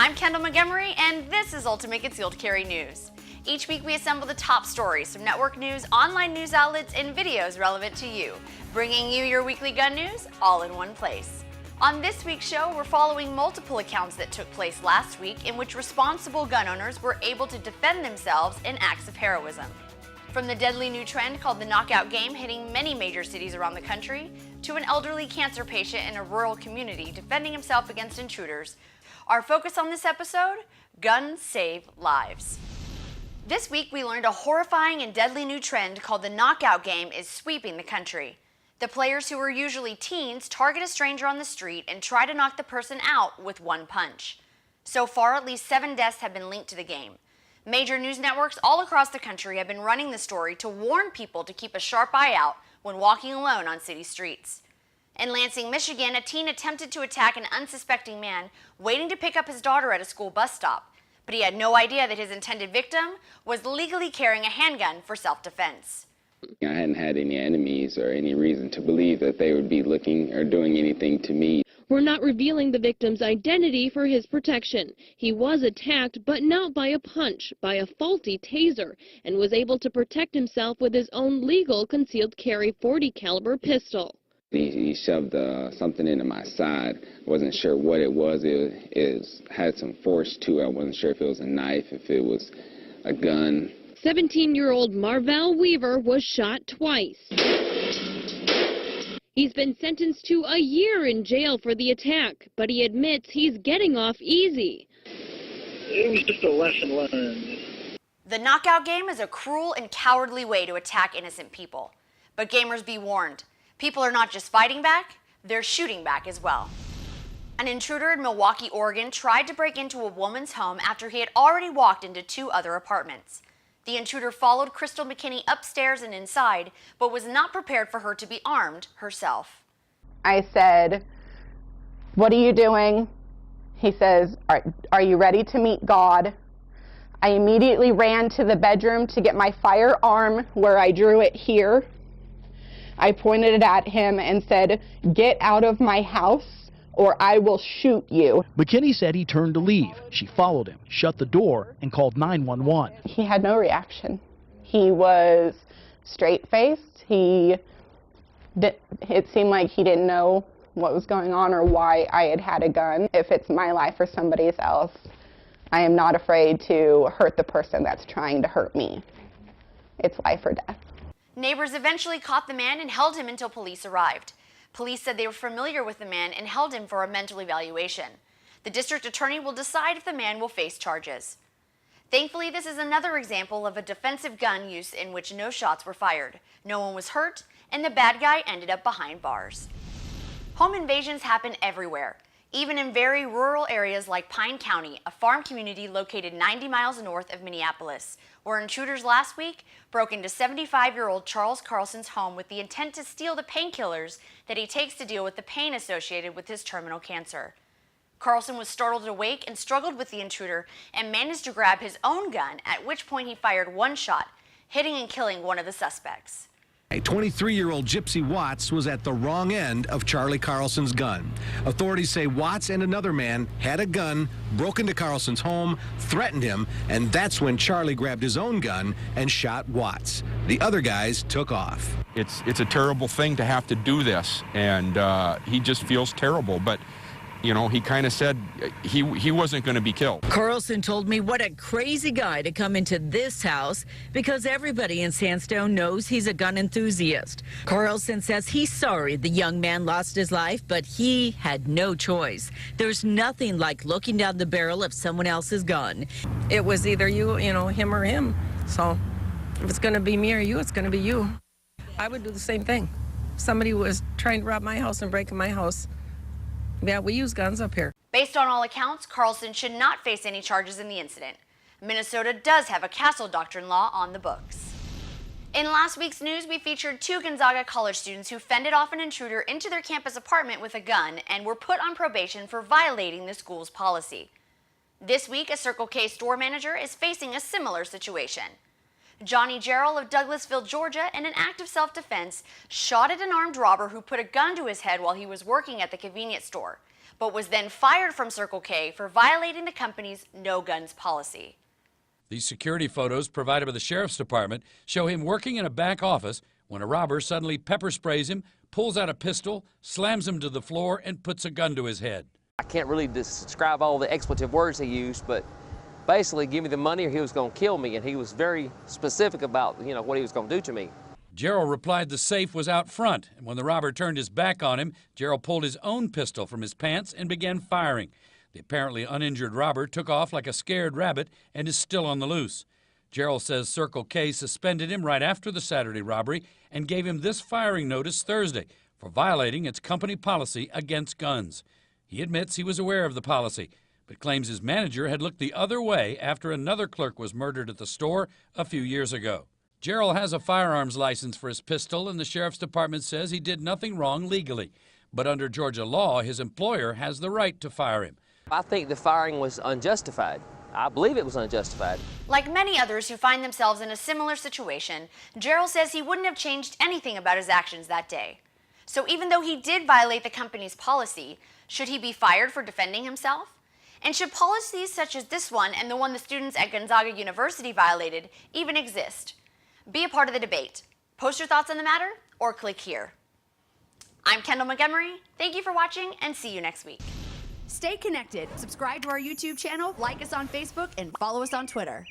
I'm Kendall Montgomery, and this is Ultimate Concealed Carry News. Each week we assemble the top stories from network news, online news outlets, and videos relevant to you, bringing you your weekly gun news all in one place. On this week's show, we're following multiple accounts that took place last week in which responsible gun owners were able to defend themselves in acts of heroism. From the deadly new trend called the knockout game hitting many major cities around the country, to an elderly cancer patient in a rural community defending himself against intruders, our focus on this episode, guns save lives. This week we learned a horrifying and deadly new trend called the knockout game is sweeping the country. The players, who are usually teens, target a stranger on the street and try to knock the person out with one punch. So far, at least 7 deaths have been linked to the game. Major news networks all across the country have been running the story to warn people to keep a sharp eye out when walking alone on city streets. In Lansing, Michigan, a teen attempted to attack an unsuspecting man waiting to pick up his daughter at a school bus stop, but he had no idea that his intended victim was legally carrying a handgun for self-defense. I hadn't had any enemies or any reason to believe that they would be looking or doing anything to me. We're not revealing the victim's identity for his protection. He was attacked, but not by a punch, by a faulty taser, and was able to protect himself with his own legal concealed carry .40 caliber pistol. He shoved something into my side. I wasn't sure what it was. It had some force to it. I wasn't sure if it was a knife, if it was a gun. 17-year-old Marvell Weaver was shot twice. He's been sentenced to a year in jail for the attack, but he admits he's getting off easy. It was just a lesson learned. The knockout game is a cruel and cowardly way to attack innocent people. But gamers, be warned. People are not just fighting back, they're shooting back as well. An intruder in Milwaukee, Oregon tried to break into a woman's home after he had already walked into 2 other apartments. The intruder followed Crystal McKinney upstairs and inside, but was not prepared for her to be armed herself. I said, "What are you doing?" He says, are you ready to meet God?" I immediately ran to the bedroom to get my firearm where I drew it here. I pointed it at him and said, "Get out of my house or I will shoot you." McKinney said he turned to leave. She followed him, shut the door, and called 911. He had no reaction. He was straight-faced. It seemed like he didn't know what was going on or why I had a gun. If it's my life or somebody else, I am not afraid to hurt the person that's trying to hurt me. It's life or death. Neighbors eventually caught the man and held him until police arrived. Police said they were familiar with the man and held him for a mental evaluation. The district attorney will decide if the man will face charges. Thankfully, this is another example of a defensive gun use in which no shots were fired, no one was hurt, and the bad guy ended up behind bars. Home invasions happen everywhere, even in very rural areas like Pine County, a farm community located 90 miles north of Minneapolis, where intruders last week broke into 75-year-old Charles Carlson's home with the intent to steal the painkillers that he takes to deal with the pain associated with his terminal cancer. Carlson was startled awake and struggled with the intruder and managed to grab his own gun, at which point he fired one shot, hitting and killing one of the suspects. A 23-year-old Gypsy Watts was at the wrong end of Charlie Carlson's gun. Authorities say Watts and another man had a gun, broke into Carlson's home, threatened him, and that's when Charlie grabbed his own gun and shot Watts. The other guys took off. It's a terrible thing to have to do this, and he just feels terrible, but you know, he kind of said he wasn't going to be killed. Carlson told me what a crazy guy to come into this house because everybody in Sandstone knows he's a gun enthusiast. Carlson says he's sorry the young man lost his life, but he had no choice. There's nothing like looking down the barrel of someone else's gun. It was either him or him. So if it's going to be me or you, it's going to be you. I would do the same thing. Somebody was trying to rob my house and break in my house. Yeah, we use guns up here. Based on all accounts, Carlson should not face any charges in the incident. Minnesota does have a castle doctrine law on the books. In last week's news, we featured 2 Gonzaga college students who fended off an intruder into their campus apartment with a gun and were put on probation for violating the school's policy. This week, a Circle K store manager is facing a similar situation. Johnny Gerald of Douglasville, Georgia, in an act of self-defense, shot at an armed robber who put a gun to his head while he was working at the convenience store. but was then fired from Circle K for violating the company's no guns policy. These security photos provided by the sheriff's department show him working in a back office when a robber suddenly pepper sprays him, pulls out a pistol, slams him to the floor, and puts a gun to his head. I can't really describe all the expletive words he used, but basically give me the money or he was going to kill me, and he was very specific about, what he was going to do to me. Gerald replied the safe was out front, and when the robber turned his back on him, Gerald pulled his own pistol from his pants and began firing. The apparently uninjured robber took off like a scared rabbit and is still on the loose. Gerald says Circle K suspended him right after the Saturday robbery and gave him this firing notice Thursday for violating its company policy against guns. He admits he was aware of the policy, but claims his manager had looked the other way after another clerk was murdered at the store a few years ago. Gerald has a firearms license for his pistol, and the sheriff's department says he did nothing wrong legally. But under Georgia law, his employer has the right to fire him. I think the firing was unjustified. I believe it was unjustified. Like many others who find themselves in a similar situation, Gerald says he wouldn't have changed anything about his actions that day. So even though he did violate the company's policy, should he be fired for defending himself? And should policies such as this one and the one the students at Gonzaga University violated even exist? Be a part of the debate. Post your thoughts on the matter or click here. I'm Kendall Montgomery. Thank you for watching and see you next week. Stay connected. Subscribe to our YouTube channel, like us on Facebook, and follow us on Twitter.